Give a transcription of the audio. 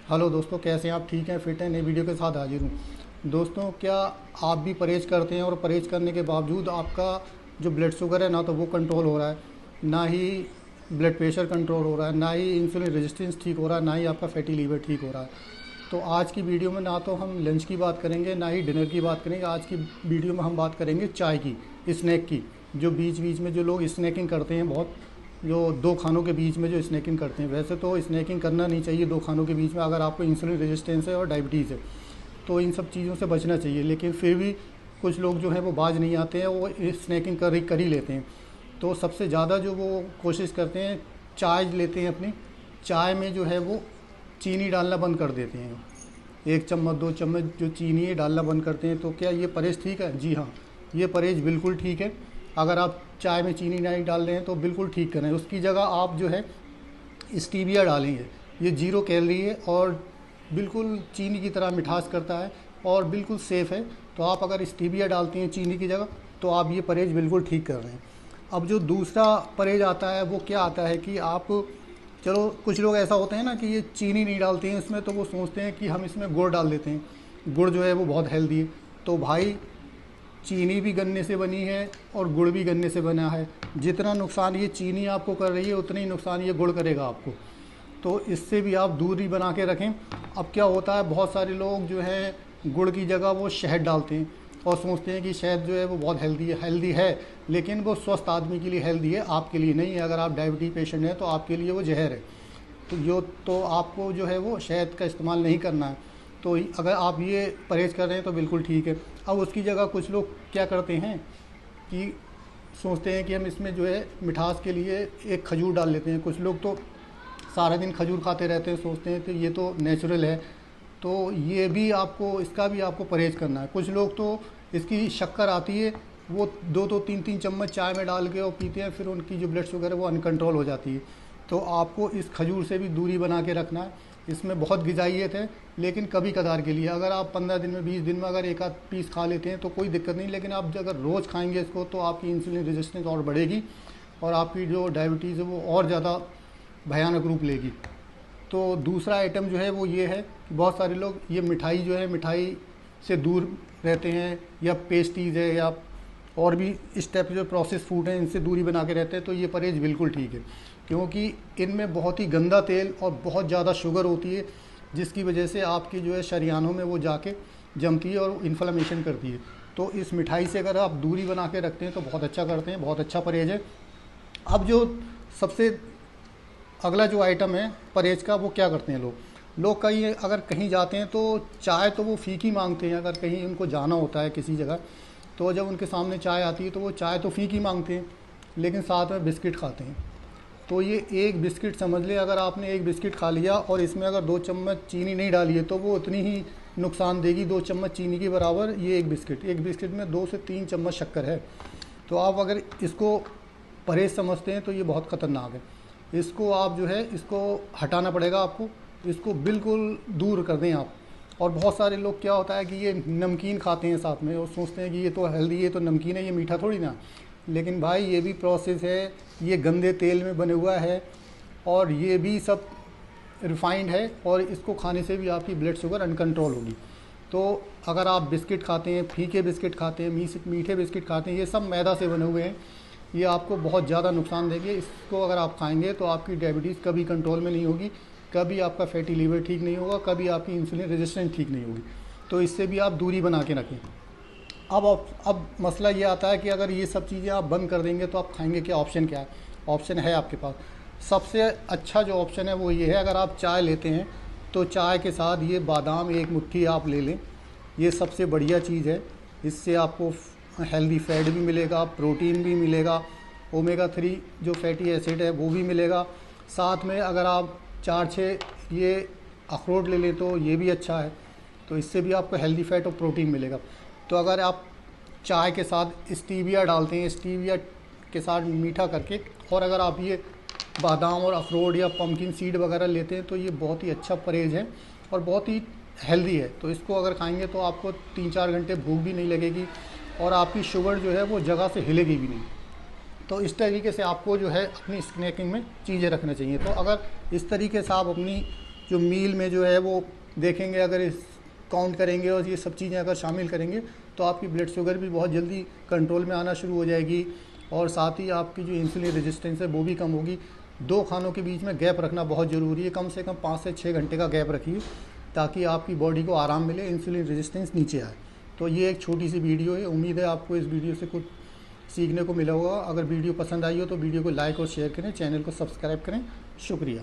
Hello दोस्तों, कैसे हैं आप? ठीक हैं, फिट हैं? नई वीडियो के साथ हाजिर हूँ। दोस्तों, क्या आप भी परहेज़ करते हैं और परहेज़ करने के बावजूद आपका जो ब्लड शुगर है ना तो वो कंट्रोल हो रहा है, ना ही ब्लड प्रेशर कंट्रोल हो रहा है, ना ही इंसुलिन रेजिस्टेंस ठीक हो रहा है, ना ही आपका फैटी लीवर ठीक हो रहा है। तो आज की वीडियो में ना तो हम लंच की बात करेंगे, ना ही डिनर की बात करेंगे। आज की वीडियो में हम बात करेंगे चाय की, स्नैक की। जो बीच बीच में जो लोग स्नैकिंग करते हैं, बहुत जो दो खानों के बीच में जो स्नैकिंग करते हैं, वैसे तो स्नैकिंग करना नहीं चाहिए दो खानों के बीच में। अगर आपको इंसुलिन रेजिस्टेंस है और डायबिटीज़ है तो इन सब चीज़ों से बचना चाहिए। लेकिन फिर भी कुछ लोग जो हैं वो बाज नहीं आते हैं, वो स्नैकिंग कर ही लेते हैं। तो सबसे ज़्यादा जो वो कोशिश करते हैं, चाय लेते हैं अपनी, चाय में जो है वो चीनी डालना बंद कर देते हैं। 1 चम्मच 2 चम्मच जो चीनी है डालना बंद करते हैं। तो क्या ये परहेज़ ठीक है? जी हाँ, ये परहेज़ बिल्कुल ठीक है। अगर आप चाय में चीनी नहीं डाल रहे हैं तो बिल्कुल ठीक करें। उसकी जगह आप जो है स्टीविया डालेंगे। ये 0 कैलोरी है और बिल्कुल चीनी की तरह मिठास करता है और बिल्कुल सेफ़ है। तो आप अगर स्टीविया डालते हैं चीनी की जगह तो आप ये परहेज़ बिल्कुल ठीक कर रहे हैं। अब जो दूसरा परहेज़ आता है वो क्या आता है कि आप, चलो कुछ लोग ऐसा होते हैं ना कि ये चीनी नहीं डालते हैं इसमें, तो वो सोचते हैं कि हम इसमें गुड़ डाल देते हैं, गुड़ जो है वो बहुत हेल्दी है। तो भाई, चीनी भी गन्ने से बनी है और गुड़ भी गन्ने से बना है। जितना नुकसान ये चीनी आपको कर रही है उतना ही नुकसान ये गुड़ करेगा आपको। तो इससे भी आप दूरी बना के रखें। अब क्या होता है, बहुत सारे लोग जो हैं गुड़ की जगह वो शहद डालते हैं और सोचते हैं कि शहद जो है वो बहुत हेल्दी है, लेकिन वो स्वस्थ आदमी के लिए हेल्दी है, आपके लिए नहीं है। अगर आप डायबिटीज पेशेंट हैं तो आपके लिए वो जहर है। तो आपको जो है वो शहद का इस्तेमाल नहीं करना है। तो अगर आप ये परहेज़ कर रहे हैं तो बिल्कुल ठीक है। अब उसकी जगह कुछ लोग क्या करते हैं कि सोचते हैं कि हम इसमें जो है मिठास के लिए एक खजूर डाल लेते हैं। कुछ लोग तो सारा दिन खजूर खाते रहते हैं, सोचते हैं कि ये तो नेचुरल है। तो ये भी आपको, इसका भी आपको परहेज़ करना है। कुछ लोग तो इसकी शक्कर आती है, वो 2-2 3-3 चम्मच चाय में डाल के और पीते हैं, फिर उनकी जो ब्लड शुगर है वो अनकंट्रोल हो जाती है। तो आपको इस खजूर से भी दूरी बना के रखना है। इसमें बहुत ग़िज़ाइयत है, लेकिन कभी कदार के लिए। अगर आप 15 दिन में 20 दिन में अगर एक आध पीस खा लेते हैं तो कोई दिक्कत नहीं, लेकिन आप अगर रोज़ खाएंगे इसको तो आपकी इंसुलिन रेजिस्टेंस और बढ़ेगी और आपकी जो डायबिटीज़ है वो और ज़्यादा भयानक रूप लेगी। तो दूसरा आइटम जो है वो ये है कि बहुत सारे लोग ये मिठाई जो है, मिठाई से दूर रहते हैं, या पेस्ट्रीज़ है, या और भी इस टाइप जो प्रोसेस फूड हैं इनसे दूरी बना के रहते हैं। तो ये परहेज़ बिल्कुल ठीक है, क्योंकि इनमें बहुत ही गंदा तेल और बहुत ज़्यादा शुगर होती है, जिसकी वजह से आपकी जो है शरीयानों में वो जाके जमती है और इन्फ्लेमेशन करती है। तो इस मिठाई से अगर आप दूरी बना के रखते हैं तो बहुत अच्छा करते हैं, बहुत अच्छा परहेज़ है। अब जो सबसे अगला जो आइटम है परहेज़ का, वो क्या करते हैं लोग कहीं अगर कहीं जाते हैं तो चाय तो वो फीकी मांगते हैं। अगर कहीं उनको जाना होता है किसी जगह, तो जब उनके सामने चाय आती है तो वो चाय तो फीकी मांगते हैं, लेकिन साथ में बिस्किट खाते हैं। तो ये एक बिस्किट समझ ले, अगर आपने एक बिस्किट खा लिया और इसमें अगर 2 चम्मच चीनी नहीं डाली है तो वो उतनी ही नुकसान देगी, 2 चम्मच चीनी के बराबर ये एक बिस्किट में 2 से 3 चम्मच शक्कर है। तो आप अगर इसको परहेज़ समझते हैं तो ये बहुत ख़तरनाक है। इसको आप जो है इसको हटाना पड़ेगा आपको, इसको बिल्कुल दूर कर दें आप। और बहुत सारे लोग क्या होता है कि ये नमकीन खाते हैं साथ में और सोचते हैं कि ये तो हेल्दी है, तो नमकीन है, ये मीठा थोड़ी ना। लेकिन भाई ये भी प्रोसेस है, ये गंदे तेल में बने हुआ है और ये भी सब रिफाइंड है, और इसको खाने से भी आपकी ब्लड शुगर अनकंट्रोल होगी। तो अगर आप बिस्किट खाते हैं, फीके बिस्किट खाते हैं, मीठे बिस्किट खाते हैं, ये सब मैदा से बने हुए हैं, ये आपको बहुत ज़्यादा नुकसान देंगे। इसको अगर आप खाएंगे तो आपकी डायबिटीज़ कभी कंट्रोल में नहीं होगी, कभी आपका फैटी लीवर ठीक नहीं होगा, कभी आपकी इंसुलिन रेजिस्टेंस ठीक नहीं होगी। तो इससे भी आप दूरी बना के रखें। अब मसला ये आता है कि अगर ये सब चीज़ें आप बंद कर देंगे तो आप खाएंगे क्या? ऑप्शन क्या है? ऑप्शन है आपके पास। सबसे अच्छा जो ऑप्शन है वो ये है, अगर आप चाय लेते हैं तो चाय के साथ ये बादाम एक मुट्ठी आप ले लें। ये सबसे बढ़िया चीज़ है। इससे आपको हेल्दी फैट भी मिलेगा, प्रोटीन भी मिलेगा, ओमेगा 3 जो फैटी एसिड है वो भी मिलेगा। साथ में अगर आप 4-6 ये अखरोट ले लें तो ये भी अच्छा है। तो इससे भी आपको हेल्दी फैट और प्रोटीन मिलेगा। तो अगर आप चाय के साथ स्टीविया डालते हैं, स्टीविया के साथ मीठा करके, और अगर आप ये बादाम और अखरोट या पम्पकिन सीड वगैरह लेते हैं तो ये बहुत ही अच्छा परहेज़ है और बहुत ही हेल्दी है। तो इसको अगर खाएंगे तो आपको 3-4 घंटे भूख भी नहीं लगेगी और आपकी शुगर जो है वो जगह से हिलेगी भी नहीं। तो इस तरीके से आपको जो है अपनी स्नैकिंग में चीज़ें रखना चाहिए। तो अगर इस तरीके से आप अपनी जो मील में जो है वो देखेंगे, अगर इस काउंट करेंगे और ये सब चीज़ें अगर शामिल करेंगे तो आपकी ब्लड शुगर भी बहुत जल्दी कंट्रोल में आना शुरू हो जाएगी, और साथ ही आपकी जो इंसुलिन रेजिस्टेंस है वो भी कम होगी। 2 खानों के बीच में गैप रखना बहुत ज़रूरी है, कम से कम 5 से 6 घंटे का गैप रखिए ताकि आपकी बॉडी को आराम मिले, इंसुलिन रेजिस्टेंस नीचे आए। तो ये एक छोटी सी वीडियो है, उम्मीद है आपको इस वीडियो से कुछ सीखने को मिला होगा। अगर वीडियो पसंद आई हो तो वीडियो को लाइक और शेयर करें, चैनल को सब्सक्राइब करें। शुक्रिया।